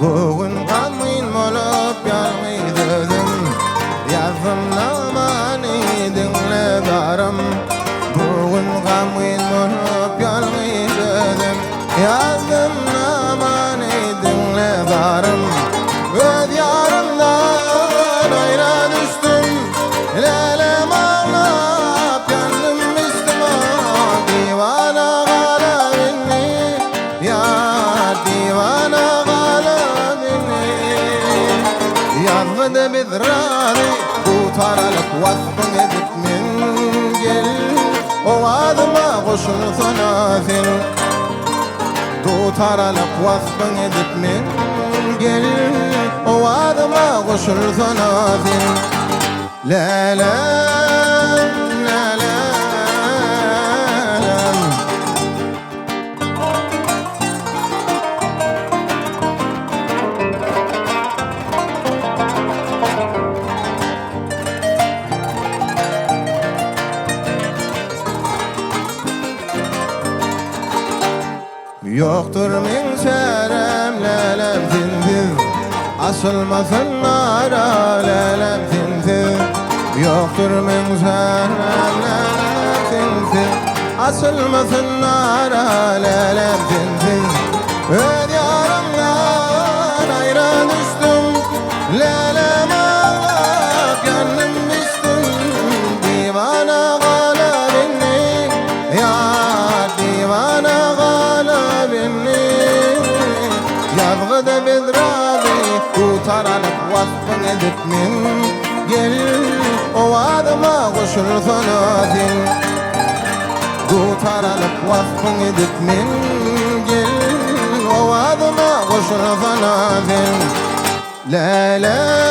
Bugün kanmayın molup yalgıydıdım, yazdım namani dinle darım. Bugün kanmayın molup yalgıydıdım, yazdım namani dinle darım. Öz yarımdan ayrı düştüm, lelem ağlap yandım üstüme. Divana gala beni, yar divana gala beni. Yazgıdı bizrari, kurtarılıp vasfın edip min gel. O adıma koşulsun asil, kurtarılıp vasfın edip min gel. O adıma koşulsun asil. Lelem, lelem. Yoktur min şerem lelem sinsiz, asılmasın ara lelem sinsiz. Yoktur min şerem lelem sinsiz, asılmasın ara lelem sinsiz. Öz yarımdan ayrı düştüm, lelem ağlap yandım düştüm. Divana gala beni, yar divana gala beni. Yazgıda bizrari, kurtarılıp vasfın edip min gel. O adıma koşulsun asil, kurtarılıp vasfın edip min gel. O adıma koşulsun asil. Lelem.